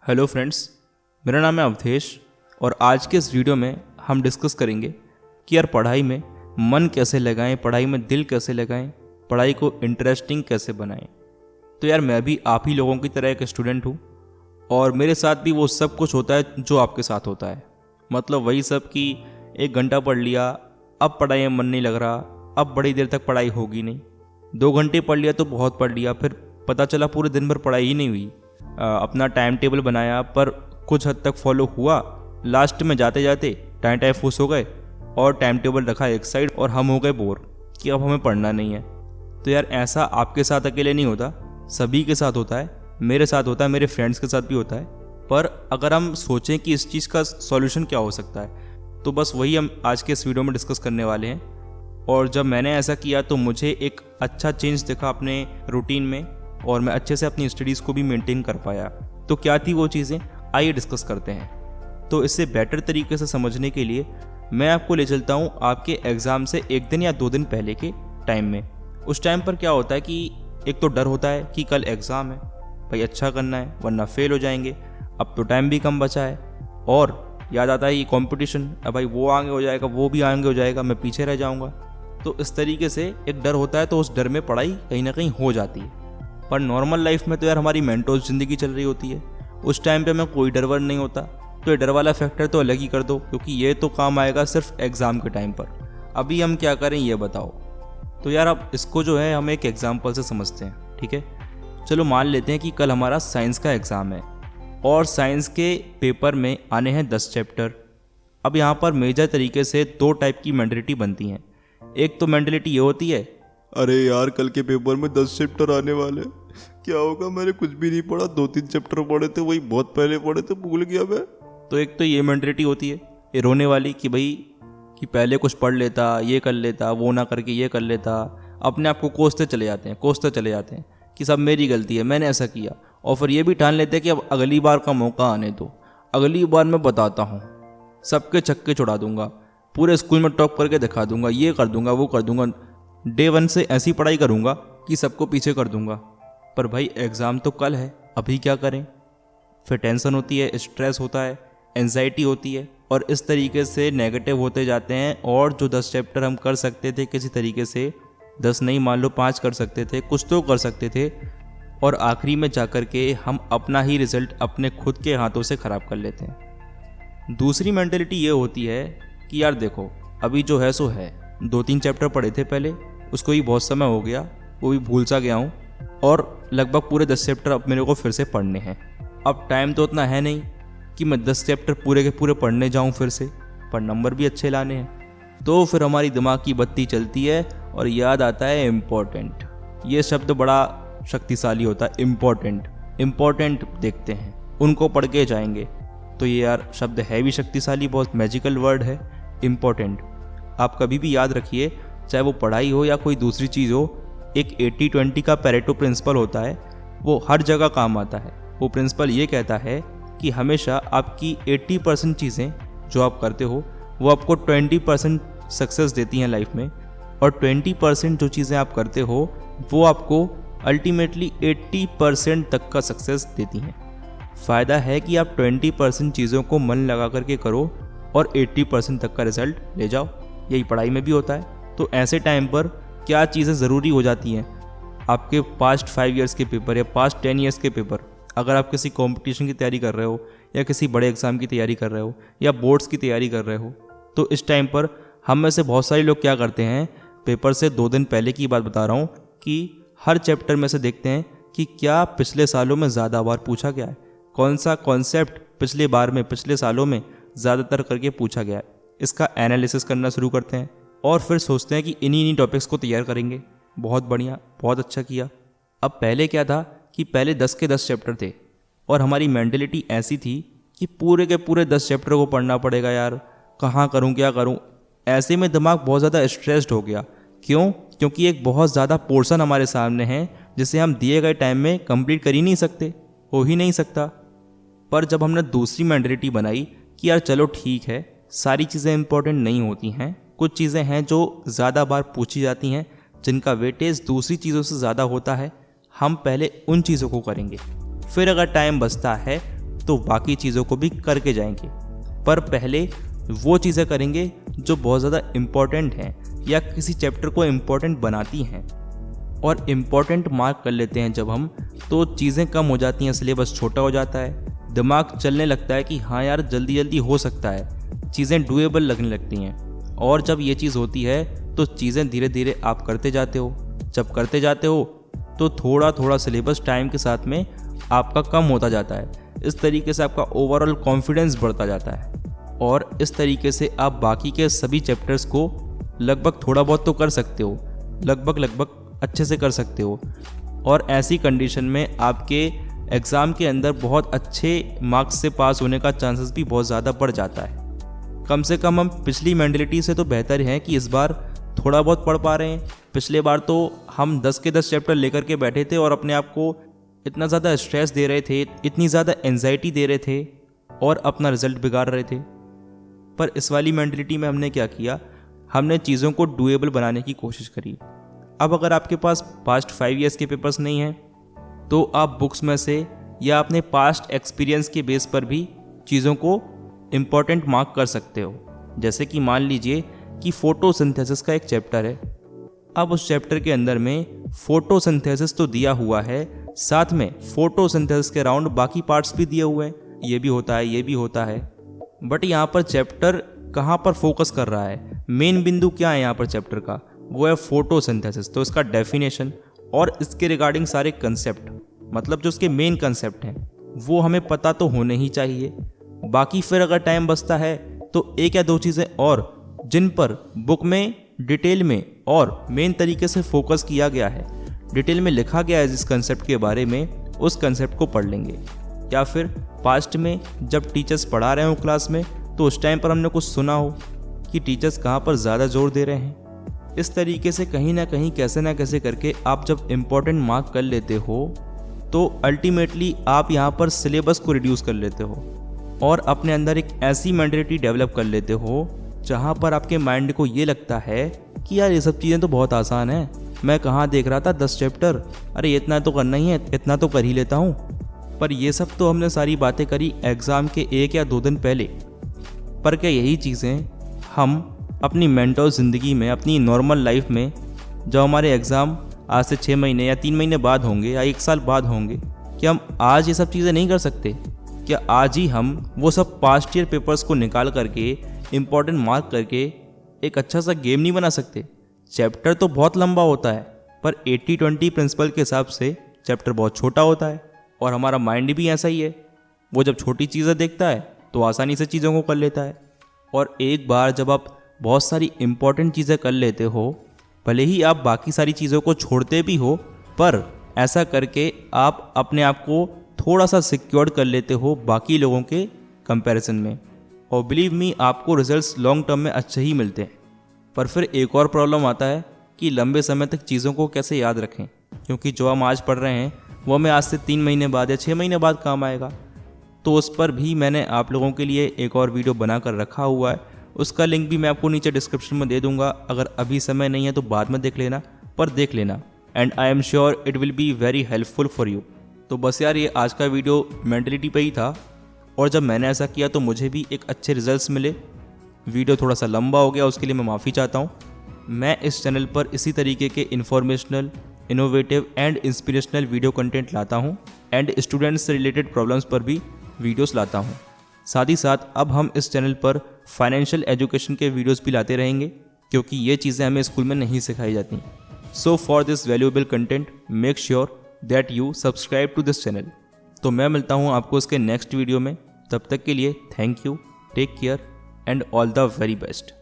Hello friends, मेरा नाम है अवधेश और आज के इस वीडियो में हम डिस्कस करेंगे कि यार पढ़ाई में मन कैसे लगाएं, पढ़ाई में दिल कैसे लगाएं, पढ़ाई को इंटरेस्टिंग कैसे बनाएं। तो यार मैं भी आप ही लोगों की तरह एक स्टूडेंट हूँ और मेरे साथ भी वो सब कुछ होता है जो आपके साथ होता है। मतलब वही सब कि 1 घंटा पढ़ लिया, अब पढ़ाई में मन नहीं लग रहा, अब बड़ी देर तक पढ़ाई होगी नहीं। 2 घंटे पढ़ लिया तो बहुत पढ़ लिया, फिर पता चला पूरे दिन भर पढ़ाई ही नहीं हुई। अपना टाइम टेबल बनाया पर कुछ हद तक फॉलो हुआ, लास्ट में जाते जाते टाइम फूस हो गए और टाइम टेबल रखा एक साइड और हम हो गए बोर कि अब हमें पढ़ना नहीं है। तो यार ऐसा आपके साथ अकेले नहीं होता, सभी के साथ होता है, मेरे साथ होता है, मेरे फ्रेंड्स के साथ भी होता है। पर अगर हम सोचें कि इस चीज़ का सॉल्यूशन क्या हो सकता है, तो बस वही हम आज के इस वीडियो में डिस्कस करने वाले हैं। और जब मैंने ऐसा किया तो मुझे एक अच्छा चेंज दिखा अपने रूटीन में और मैं अच्छे से अपनी स्टडीज़ को भी मेंटेन कर पाया। तो क्या थी वो चीज़ें, आइए डिस्कस करते हैं। तो इससे बेटर तरीके से समझने के लिए मैं आपको ले चलता हूँ आपके एग्ज़ाम से 1 दिन या 2 दिन पहले के टाइम में। उस टाइम पर क्या होता है कि एक तो डर होता है कि कल एग्ज़ाम है, भाई अच्छा करना है वरना फेल हो जाएंगे, अब तो टाइम भी कम बचा है। और याद आता है ये कंपटीशन, अब भाई वो आगे हो जाएगा, वो भी आगे हो जाएगा, मैं पीछे रह जाऊँगा। तो इस तरीके से एक डर होता है, तो उस डर में पढ़ाई कहीं ना कहीं हो जाती है। पर नॉर्मल लाइफ में तो यार हमारी मेंटोस ज़िंदगी चल रही होती है, उस टाइम पे हमें कोई डर वर नहीं होता। तो ये डर वाला फैक्टर तो अलग ही कर दो, क्योंकि ये तो काम आएगा सिर्फ एग्ज़ाम के टाइम पर। अभी हम क्या करें ये बताओ। तो यार अब इसको जो है हम एक एग्जाम्पल से समझते हैं, ठीक है। चलो मान लेते हैं कि कल हमारा साइंस का एग्ज़ाम है और साइंस के पेपर में आने हैं 10 चैप्टर। अब यहाँ पर मेजर तरीके से 2 टाइप की मेंटलिटी बनती हैं। एक तो मेंटलिटी ये होती है, अरे यार कल के पेपर में 10 चैप्टर आने वाले, क्या होगा, मैंने कुछ भी नहीं पढ़ा, 2-3 चैप्टर पढ़े थे, वही बहुत पहले पढ़े थे, भूल गया मैं। तो एक तो ये मेंटलिटी होती है ये रोने वाली कि भाई कि पहले कुछ पढ़ लेता, ये कर लेता, वो ना करके ये कर लेता। अपने आप को कोसते चले जाते हैं कि सब मेरी गलती है, मैंने ऐसा किया। और फिर ये भी ठान लेते हैं कि अब अगली बार का मौका आने दो, अगली बार मैं बताता हूँ, सबके छक्के छुड़ा दूंगा, पूरे स्कूल में टॉप करके दिखा दूंगा, ये कर दूंगा, वो कर दूंगा, डे 1 से ऐसी पढ़ाई करूंगा कि सबको पीछे कर दूंगा। पर भाई एग्ज़ाम तो कल है, अभी क्या करें। फिर टेंशन होती है, स्ट्रेस होता है, एंजाइटी होती है और इस तरीके से नेगेटिव होते जाते हैं। और जो 10 चैप्टर हम कर सकते थे किसी तरीके से, 10 नहीं मान लो 5 कर सकते थे, कुछ तो कर सकते थे, और आखिरी में जाकर के हम अपना ही रिज़ल्ट अपने खुद के हाथों से ख़राब कर लेते हैं। दूसरी मेंटलिटी ये होती है कि यार देखो अभी जो है सो है, 2-3 चैप्टर पढ़े थे पहले, उसको ही बहुत समय हो गया, वो भी भूल सा गया हूँ, और लगभग पूरे 10 चैप्टर अब मेरे को फिर से पढ़ने हैं। अब टाइम तो उतना है नहीं कि मैं 10 चैप्टर पूरे के पूरे पढ़ने जाऊँ फिर से, पर नंबर भी अच्छे लाने हैं। तो फिर हमारी दिमाग की बत्ती चलती है और याद आता है इम्पोर्टेंट। ये शब्द बड़ा शक्तिशाली होता है, इम्पोर्टेंट देखते हैं, उनको पढ़ के जाएंगे। तो ये यार शब्द है भी शक्तिशाली, बहुत मैजिकल वर्ड है इम्पोर्टेंट। आप कभी भी याद रखिए, चाहे वो पढ़ाई हो या कोई दूसरी चीज़ हो, एक 80-20 का पैरेटो प्रिंसिपल होता है, वो हर जगह काम आता है। वो प्रिंसिपल ये कहता है कि हमेशा आपकी 80% चीज़ें जो आप करते हो वो आपको 20% सक्सेस देती हैं लाइफ में, और 20% जो चीज़ें आप करते हो वो आपको अल्टीमेटली 80% तक का सक्सेस देती हैं। फ़ायदा है कि आप 20% चीज़ों को मन लगा करके करो और 80% तक का रिजल्ट ले जाओ। यही पढ़ाई में भी होता है। तो ऐसे टाइम पर क्या चीज़ें ज़रूरी हो जाती हैं, आपके पास्ट 5 ईयर्स के पेपर या पास्ट 10 ईयर्स के पेपर, अगर आप किसी कंपटीशन की तैयारी कर रहे हो या किसी बड़े एग्ज़ाम की तैयारी कर रहे हो या बोर्ड्स की तैयारी कर रहे हो, तो इस टाइम पर हम में से बहुत सारे लोग क्या करते हैं, पेपर से 2 दिन पहले की बात बता रहा हूँ, कि हर चैप्टर में से देखते हैं कि क्या पिछले सालों में ज़्यादा बार पूछा गया है, कौन सा कॉन्सेप्ट पिछले सालों में ज़्यादातर करके पूछा गया है, इसका एनालिसिस करना शुरू करते हैं और फिर सोचते हैं कि इन्हीं टॉपिक्स को तैयार करेंगे। बहुत बढ़िया, बहुत अच्छा किया। अब पहले क्या था कि पहले 10 के 10 चैप्टर थे और हमारी मेंटलिटी ऐसी थी कि पूरे के पूरे 10 चैप्टर को पढ़ना पड़ेगा, यार कहाँ करूँ, क्या करूँ। ऐसे में दिमाग बहुत ज़्यादा स्ट्रेस्ड हो गया। क्यों? क्योंकि एक बहुत ज़्यादा पोर्शन हमारे सामने है जिसे हम दिए गए टाइम में कंप्लीट कर ही नहीं सकते, हो ही नहीं सकता। पर जब हमने दूसरी मेंटलिटी बनाई कि यार चलो ठीक है, सारी चीज़ें इंपॉर्टेंट नहीं होती हैं, कुछ चीज़ें हैं जो ज़्यादा बार पूछी जाती हैं, जिनका वेटेज दूसरी चीज़ों से ज़्यादा होता है, हम पहले उन चीज़ों को करेंगे, फिर अगर टाइम बचता है तो बाकी चीज़ों को भी करके जाएंगे। पर पहले वो चीज़ें करेंगे जो बहुत ज़्यादा इम्पॉर्टेंट हैं या किसी चैप्टर को इम्पॉर्टेंट बनाती हैं, और इम्पॉर्टेंट मार्क कर लेते हैं जब हम, तो चीज़ें कम हो जाती हैं, सिलेबस छोटा हो जाता है, दिमाग चलने लगता है कि हाँ यार जल्दी जल्दी हो सकता है, चीज़ें डूएबल लगने लगती हैं। और जब ये चीज़ होती है तो चीज़ें धीरे धीरे आप करते जाते हो। जब करते जाते हो तो थोड़ा थोड़ा सिलेबस टाइम के साथ में आपका कम होता जाता है। इस तरीके से आपका ओवरऑल कॉन्फिडेंस बढ़ता जाता है और इस तरीके से आप बाकी के सभी चैप्टर्स को लगभग थोड़ा बहुत तो कर सकते हो, लगभग अच्छे से कर सकते हो। और ऐसी कंडीशन में आपके एग्ज़ाम के अंदर बहुत अच्छे मार्क्स से पास होने का चांसेस भी बहुत ज़्यादा बढ़ जाता है। कम से कम हम पिछली मेंटलिटी से तो बेहतर हैं कि इस बार थोड़ा बहुत पढ़ पा रहे हैं। पिछले बार तो हम 10 के 10 चैप्टर लेकर के बैठे थे और अपने आप को इतना ज़्यादा स्ट्रेस दे रहे थे, इतनी ज़्यादा एंजाइटी दे रहे थे और अपना रिजल्ट बिगाड़ रहे थे। पर इस वाली मेंटलिटी में हमने क्या किया, हमने चीज़ों को डूएबल बनाने की कोशिश करी। अब अगर आपके पास पास्ट 5 ईयर्स के पेपर्स नहीं हैं तो आप बुक्स में से या अपने पास्ट एक्सपीरियंस के बेस पर भी चीज़ों को इम्पॉर्टेंट मार्क कर सकते हो। जैसे कि मान लीजिए कि फोटोसिंथेसिस का एक चैप्टर है। अब उस चैप्टर के अंदर में फोटोसिंथेसिस तो दिया हुआ है, साथ में फोटोसिंथेसिस के अराउंड बाकी पार्ट्स भी दिए हुए हैं, ये भी होता है, ये भी होता है। बट यहाँ पर चैप्टर कहाँ पर फोकस कर रहा है, मेन बिंदु क्या है यहाँ पर चैप्टर का, वो है फोटोसिंथेसिस। तो इसका डेफिनेशन और इसके रिगार्डिंग सारे कंसेप्ट, मतलब जो उसके मेन कंसेप्ट हैं, वो हमें पता तो होने ही चाहिए। बाकी फिर अगर टाइम बचता है तो एक या दो चीज़ें और जिन पर बुक में डिटेल में और मेन तरीके से फोकस किया गया है, डिटेल में लिखा गया है जिस कंसेप्ट के बारे में, उस कंसेप्ट को पढ़ लेंगे। या फिर पास्ट में जब टीचर्स पढ़ा रहे हो क्लास में तो उस टाइम पर हमने कुछ सुना हो कि टीचर्स कहाँ पर ज़्यादा जोर दे रहे हैं। इस तरीके से कहीं ना कहीं कैसे ना कैसे करके आप जब इम्पोर्टेंट मार्क कर लेते हो तो अल्टीमेटली आप यहाँ पर सिलेबस को रिड्यूस कर लेते हो और अपने अंदर एक ऐसी मेंटलिटी डेवलप कर लेते हो जहाँ पर आपके माइंड को ये लगता है कि यार ये सब चीज़ें तो बहुत आसान है, मैं कहाँ देख रहा था 10 चैप्टर, अरे इतना तो करना ही है, इतना तो कर ही लेता हूँ। पर ये सब तो हमने सारी बातें करी एग्ज़ाम के 1 या 2 दिन पहले। पर क्या यही चीज़ें हम अपनी मेंटल ज़िंदगी में, अपनी नॉर्मल लाइफ में, जब हमारे एग्ज़ाम आज से 6 महीने या 3 महीने बाद होंगे या 1 साल बाद होंगे, क्या हम आज ये सब चीज़ें नहीं कर सकते? क्या आज ही हम वो सब पास्ट ईयर पेपर्स को निकाल करके इम्पॉर्टेंट मार्क करके एक अच्छा सा गेम नहीं बना सकते? चैप्टर तो बहुत लंबा होता है पर 80-20 प्रिंसिपल के हिसाब से चैप्टर बहुत छोटा होता है और हमारा माइंड भी ऐसा ही है, वो जब छोटी चीज़ें देखता है तो आसानी से चीज़ों को कर लेता है। और एक बार जब आप बहुत सारी इम्पॉर्टेंट चीज़ें कर लेते हो, भले ही आप बाकी सारी चीज़ों को छोड़ते भी हो, पर ऐसा करके आप अपने आप को थोड़ा सा सिक्योर कर लेते हो बाकी लोगों के कंपैरिजन में। और बिलीव मी, आपको रिजल्ट्स लॉन्ग टर्म में अच्छे ही मिलते हैं। पर फिर एक और प्रॉब्लम आता है कि लंबे समय तक चीज़ों को कैसे याद रखें, क्योंकि जो हम आज पढ़ रहे हैं वो हमें आज से 3 महीने बाद या 6 महीने बाद काम आएगा। तो उस पर भी मैंने आप लोगों के लिए एक और वीडियो बना कर रखा हुआ है, उसका लिंक भी मैं आपको नीचे डिस्क्रिप्शन में दे दूंगा। अगर अभी समय नहीं है तो बाद में देख लेना, पर देख लेना, and I am sure it will be very helpful for you. तो बस यार, ये आज का वीडियो मेंटलिटी पे ही था और जब मैंने ऐसा किया तो मुझे भी एक अच्छे रिजल्ट्स मिले। वीडियो थोड़ा सा लंबा हो गया, उसके लिए मैं माफ़ी चाहता हूँ। मैं इस चैनल पर इसी तरीके के informational, innovative and inspirational video content लाता हूँ एंड स्टूडेंट्स से रिलेटेड प्रॉब्लम्स पर भी वीडियोस लाता हूँ। साथ ही साथ अब हम इस चैनल पर फाइनेंशियल एजुकेशन के वीडियोस भी लाते रहेंगे, क्योंकि ये चीज़ें हमें स्कूल में नहीं सिखाई जाती। So for this valuable content make sure that you subscribe to this channel. तो मैं मिलता हूँ आपको इसके नेक्स्ट वीडियो में। तब तक के लिए thank you, take care and all the very best.